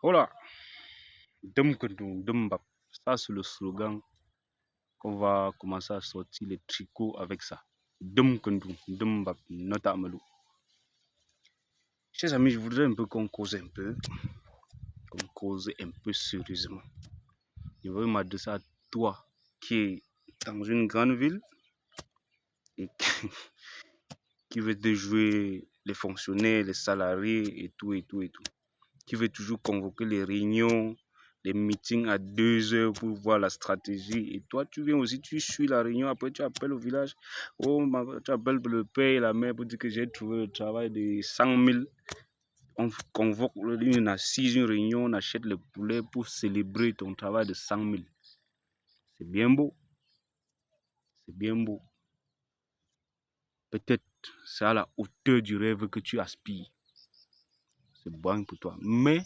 Voilà, Dumbap. Ça, c'est le slogan qu'on va commencer à sortir les tricots avec ça. Dumbap, Nota Amalou. Chers amis, je voudrais un peu qu'on cause un peu sérieusement. Je veux m'adresser à toi qui est dans une grande ville et qui veut déjouer les fonctionnaires, les salariés et tout. Qui veut toujours convoquer les réunions, les meetings à 2 heures pour voir la stratégie. Et toi, tu viens aussi, tu suis la réunion, après tu appelles au village, tu appelles le père et la mère pour dire que j'ai trouvé le travail de 100 000. On convoque une assise, une réunion, on achète le poulet pour célébrer ton travail de 100 000. C'est bien beau. C'est bien beau. Peut-être c'est à la hauteur du rêve que tu aspires. C'est bon pour toi. Mais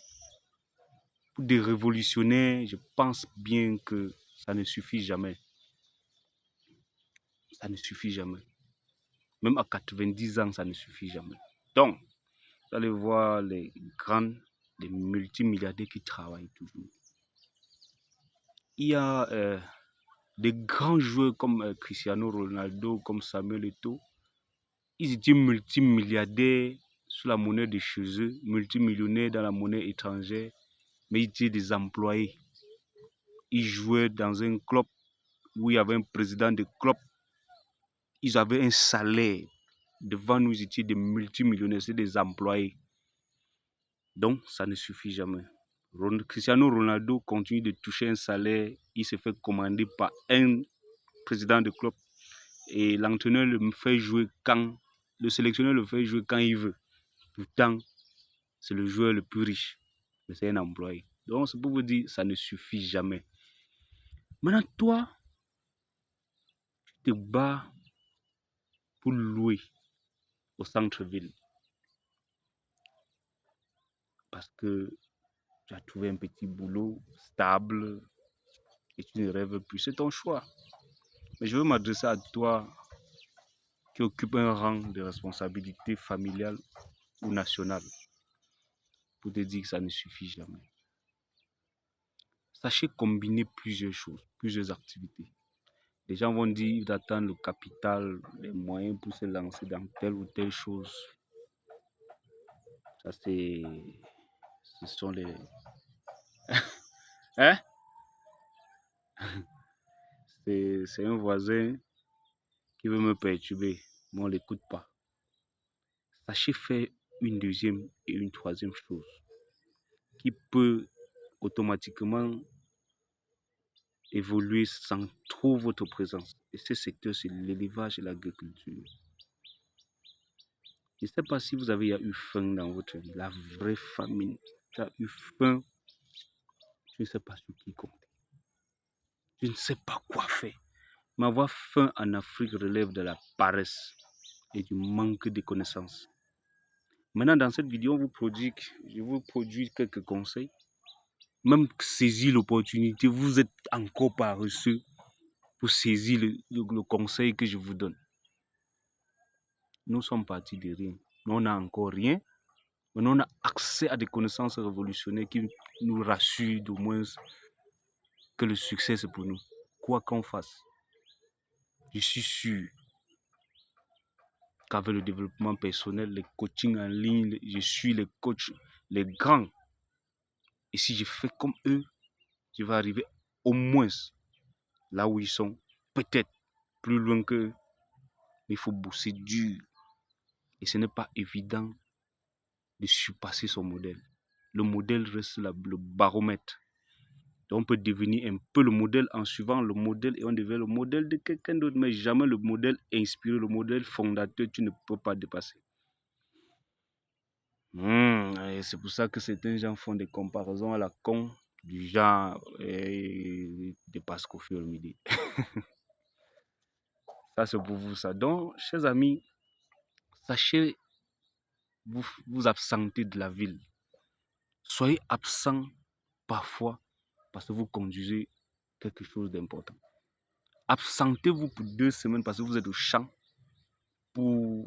pour des révolutionnaires, je pense bien que ça ne suffit jamais. Ça ne suffit jamais. Même à 90 ans, ça ne suffit jamais. Donc, vous allez voir les multimilliardaires qui travaillent toujours. Il y a des grands joueurs comme Cristiano Ronaldo, comme Samuel Eto'o. Ils étaient multimilliardaires sur la monnaie de chez eux, multimillionnaires dans la monnaie étrangère, mais ils étaient des employés. Ils jouaient dans un club où il y avait un président de club. Ils avaient un salaire. Devant nous, ils étaient des multimillionnaires, c'est des employés. Donc, ça ne suffit jamais. Cristiano Ronaldo continue de toucher un salaire. Il se fait commander par un président de club. Et l'entraîneur le fait jouer quand... Le sélectionneur le fait jouer quand il veut. Pourtant, c'est le joueur le plus riche. Mais c'est un employé. Donc, c'est pour vous dire, ça ne suffit jamais. Maintenant, toi, tu te bats pour louer au centre-ville. Parce que tu as trouvé un petit boulot stable et tu ne rêves plus. C'est ton choix. Mais je veux m'adresser à toi qui occupe un rang de responsabilité familiale ou nationale pour te dire que ça ne suffit jamais. Sachez combiner plusieurs choses, plusieurs activités. Les gens vont dire d'attendre le capital, les moyens pour se lancer dans telle ou telle chose. Ça, ce sont les... Hein? C'est un voisin qui veut me perturber, mais on ne l'écoute pas. Sachez faire une deuxième et une troisième chose qui peut automatiquement évoluer sans trop votre présence. Et ce secteur, c'est l'élevage et l'agriculture. Je ne sais pas si vous avez eu faim dans votre vie, la vraie famine. Tu as eu faim, tu ne sais pas sur qui compter. Tu ne sais pas quoi faire. Mais avoir faim en Afrique relève de la paresse et du manque de connaissances. Maintenant, dans cette vidéo, je vous produis quelques conseils. Même saisir l'opportunité, vous êtes encore paresseux pour saisir le conseil que je vous donne. Nous sommes partis de rien. Nous, on n'a encore rien. Mais on a accès à des connaissances révolutionnaires qui nous rassurent au moins que le succès, c'est pour nous. Quoi qu'on fasse, je suis sûr qu'avec le développement personnel, les coachings en ligne, je suis les coachs, les grands. Et si je fais comme eux, je vais arriver au moins là où ils sont. Peut-être plus loin qu'eux. Mais il faut bosser dur. Et ce n'est pas évident de surpasser son modèle. Le modèle reste le baromètre. Donc on peut devenir un peu le modèle en suivant le modèle et on devient le modèle de quelqu'un d'autre, mais jamais le modèle inspiré, le modèle fondateur, tu ne peux pas dépasser. Et c'est pour ça que certains gens font des comparaisons à la con du genre de Pascal Olomide. Ça c'est pour vous ça. Donc, chers amis, sachez vous absenter de la ville. Soyez absent parfois parce que vous conduisez quelque chose d'important. Absentez-vous pour 2 semaines parce que vous êtes au champ pour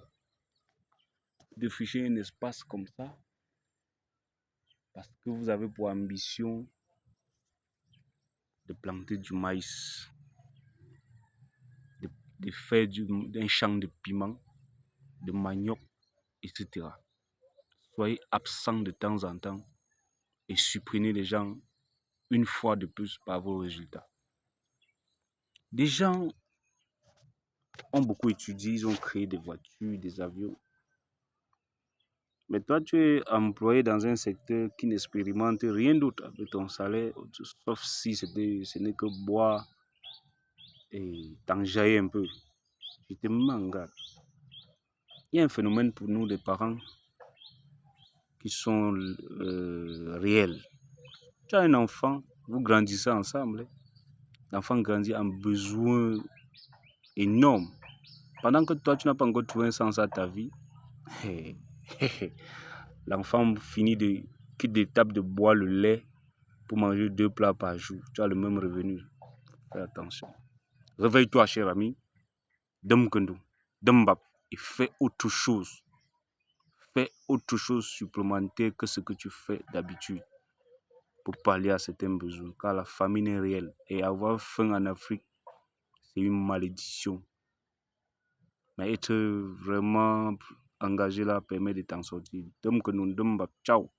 défricher un espace comme ça. parce que vous avez pour ambition de planter du maïs, de faire d'un champ de piment, de manioc, etc. Soyez absent de temps en temps et surprenez les gens une fois de plus par vos résultats. Des gens ont beaucoup étudié, ils ont créé des voitures, des avions. Mais toi, tu es employé dans un secteur qui n'expérimente rien d'autre avec ton salaire, sauf si ce n'est que boire et t'enjailler un peu. Je te mets en garde. Il y a un phénomène pour nous, les parents, qui sont réels. Tu as un enfant, vous grandissez ensemble. L'enfant grandit en besoin énorme. Pendant que toi, tu n'as pas encore trouvé un sens à ta vie, l'enfant quitte l'étape de boire le lait pour manger 2 plats par jour. Tu as le même revenu. Fais attention. Réveille-toi, cher ami. Demkendo, Dembap, et fais autre chose. Fais autre chose supplémentaire que ce que tu fais d'habitude pour pallier à certains besoins. Car la famine est réelle. Et avoir faim en Afrique, c'est une malédiction. Mais être vraiment engagé là permet de t'en sortir. Demkendo, Dembap, ciao.